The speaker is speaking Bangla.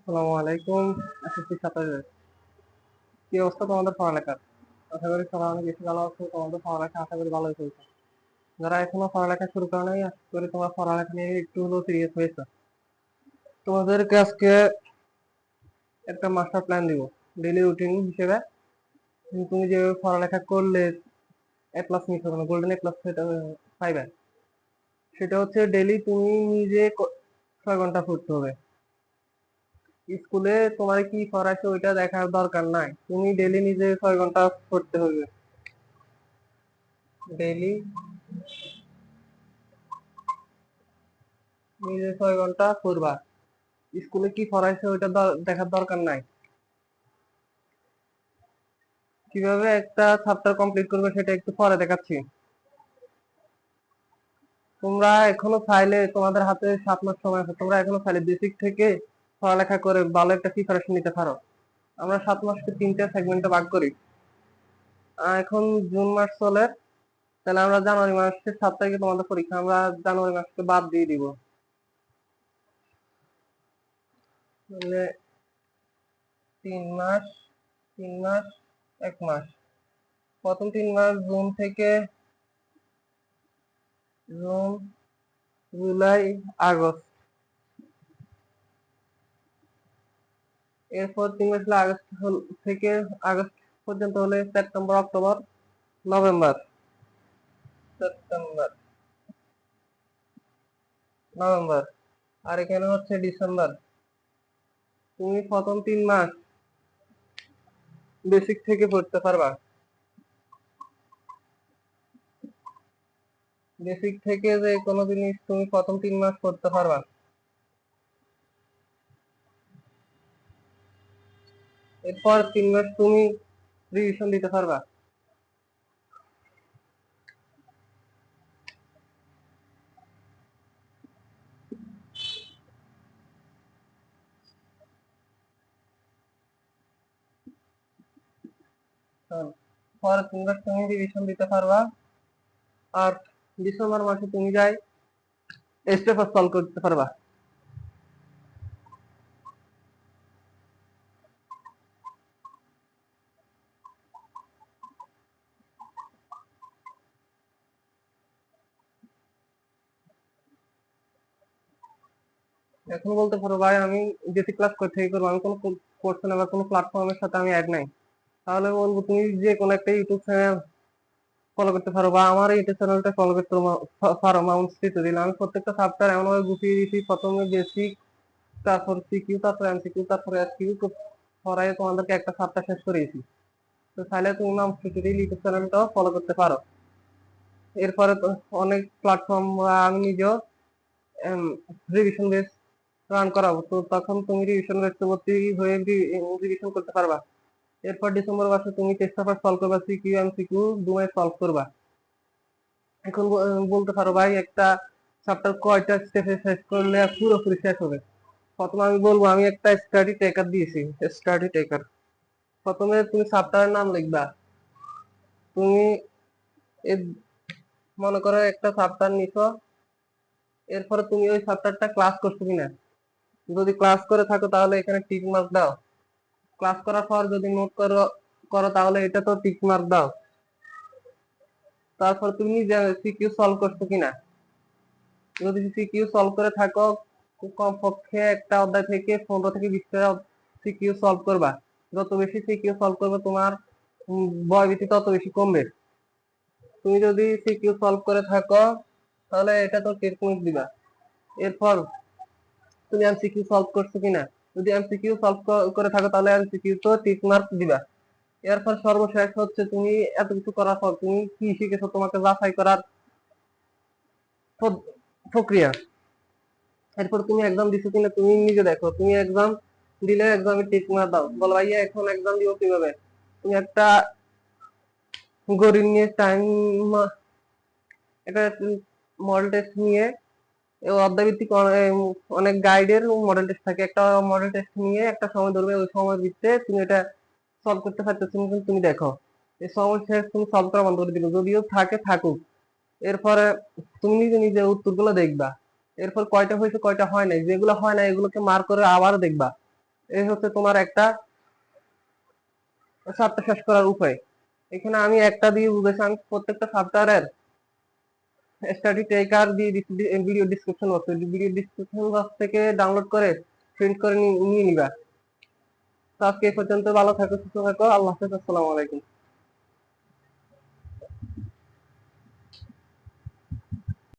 আসসালামু আলাইকুম। এসএসসি ছাত্রদের কি অবস্থা তোমাদের পড়ালেখার? আশা করি সবাই অনেক বেশি ভালো আছো। তোমাদের পড়ালেখা আশা করি ভালোই চলছে। যারা এখনো পড়ালেখা শুরু করো নাই, আশা করি তোমার পড়ালেখা নিয়ে একটু হলেও সিরিয়াস হয়েছে। তোমাদেরকে আজকে একটা মাস্টার প্ল্যান দিব ডেইলি রুটিন হিসেবে। তুমি যেভাবে পড়ালেখা করলে এ প্লাস মিস হবে না, গোল্ডেন এ প্লাস সেটা পাইবে। সেটা হচ্ছে ডেইলি তুমি নিজে 6 ঘন্টা পড়তে হবে। স্কুলে তোমার কি পড়াইছে ওইটা দেখার দরকার নাই, তুমি ডেইলি নিজে 6 ঘন্টা পড়তে হবে। ডেইলি নিজে 6 ঘন্টা পড়বা। স্কুলে কি পড়াইছে ওইটা দেখার দরকার নাই। কিভাবে একটা চ্যাপ্টার কমপ্লিট করবে সেটা একটু পরে দেখাচ্ছি। তোমরা এখনো চাইলে, তোমাদের হাতে 7 মাস সময় আছে, তোমরা এখনো চাইলে বেসিক থেকে পড়ালেখা করে ভালো একটা প্রিপারেশন নিতে পারো। আমরা 7 মাসকে 3টে সেগমেন্টে ভাগ করি। এখন জুন মাস চলে, তাহলে আমরা জানুয়ারি মাসের 7 তারিখে তোমাদের পরীক্ষা, আমরা জানুয়ারি মাসকে বাদ দিয়ে দিব। মানে 3 মাস, 3 মাস, 1 মাস। প্রথম 3 মাস জুন থেকে জুন, জুলাই, আগস্ট। এরপর 3 মাস হলো আগস্ট থেকে আগস্ট পর্যন্ত হলে September, October, November. September, November. আর এখানে হচ্ছে ডিসেম্বর। তুমি প্রথম 3 মাস বেসিক থেকে পড়তে পারবা। বেসিক থেকে যে কোনো জিনিস তুমি প্রথম 3 মাস পড়তে পারবা। এরপর 3 মাস তুমি রিভিশন দিতে পারবা। পরের 3 মাস তুমি রিভিশন দিতে পারবা। আর ডিসেম্বর মাসে তুমি যাই স্টেপ সলভ করতে পারবা। এখন বলতে পারো ভাই আমি বেসিক ক্লাস থেকে করবো, আমি কোনো কোর্স না বা কোনো প্ল্যাটফর্মের সাথে আমি অ্যাড নাই। তাহলে বলবো তুমি যে কোনো একটা ইউটিউব চ্যানেল ফলো করতে পারো, বা আমার ইউটিউব চ্যানেলটা ফলো করতে পারো, মাউন্ট দিল। আমি প্রত্যেকটা চ্যাপ্টার এমনভাবে গুছিয়ে দিয়েছি, প্রথমে বেসিক, তারপর সিকিউ, তারপর এমসিকিউ, তারপর এসকিউ পড়ায় তোমাদেরকে একটা চ্যাপ্টার শেষ করেছি। তো চাইলে তুমি মাউন্ট ইউটিউব চ্যানেলটাও ফলো করতে পারো। এরপরে তো অনেক প্ল্যাটফর্ম, আমি নিজেও রিভিশন বেস রান করাবো, তো তখন তুমি রিভিশন বেসে ভর্তি হয়ে রিভিশন করতে পারবা। এরপর ডিসেম্বর মাসে তুমি টেস্ট পেপার সলভ করবা, সিকিউ এমসিকিউ দুটোই সলভ করবা। এখন বলতে পারো ভাই একটা চ্যাপ্টার কয়টা স্টেপে শেষ করলে পুরোপুরি শেষ হবে। প্রথমে আমি বলবো, আমি একটা স্টাডি টেকার দিয়েছি। স্টাডি টেকার, প্রথমে তুমি চ্যাপ্টারের নাম লিখবা। তুমি মনে করো একটা চ্যাপ্টার নিছো, এরপরে তুমি ওই চ্যাপ্টারটা ক্লাস করছো কিনা। যদি ক্লাস করে থাকো তাহলে এখানে টিক মার্ক দাও। ক্লাস করার পর যদি নোট করো করো তাহলে এটা তো টিক মার্ক দাও। তারপর তুমি সিকিউ সলভ করছো কিনা। যদি সিকিউ সলভ করে থাকো, কমপক্ষে একটা অধ্যায় থেকে 15 থেকে 20টা সিকিউ সলভ করবা। যত বেশি সিকিউ সলভ করবে তোমার ভয়ভীতি তত বেশি কমবে। তুমি যদি সিকিউ সলভ করে থাকো তাহলে এটা তো টেক মার্ক দিবা। এরপর তুমি এমসিকিউ সলভ করছো কিনা। যদি এমসিকিউ সলভ করে থাকো তাহলে এমসিকিউ তো টিক মার্ক দিবা। এরপর সর্বশেষ হচ্ছে তুমি এত কিছু করার পর তুমি কি শিখেছো তোমাকে যাচাই করার প্রক্রিয়া। এরপর তুমি এক্সাম দিছো কিনা তুমি নিজে দেখো। তুমি এক্সাম দিলে এক্সামে টিক মার্ক দাও, বলো ভাইয়া এখন এক্সাম দিব কিভাবে। তুমি একটা গড়ি নিয়ে টাইম, একটা মডেল টেস্ট নিয়ে, অধ্যায় ভিত্তিক অনেক গাইডের মডেল টেস্ট থাকে, একটা মডেল টেস্ট নিয়ে একটা সময় ধরবে, ওই সময়ের ভিত্তিতে তুমি এটা সলভ করতে পারতেছো তুমি দেখো। এই সময় শেষ তুমি সলভ করা বন্ধ করে দিবে, যদিও থাকে থাকুক। এরপরে তুমি নিজে নিজে উত্তরগুলো দেখবা। এরপর কয়টা হয়েছে কয়টা হয় নাই, যেগুলো হয় না এগুলোকে মার্ক করে আবার দেখবা। এই হচ্ছে তোমার একটা সপ্তাহ শেষ করার উপায়। এখানে আমি একটা দিয়ে বুঝেছি, আমি প্রত্যেকটা সফটওয়্যারের স্টাডি ট্র্যাকার দিয়ে দিচ্ছি ভিডিও ডিসক্রিপশন বক্সে। ভিডিও ডিসক্রিপশন বক্স থেকে ডাউনলোড করে প্রিন্ট করে নিয়ে নিবা। তো আজকে এই পর্যন্ত, ভালো থাকো, সুস্থ থাকো, আল্লাহ হাফেজ, আসসালামু আলাইকুম।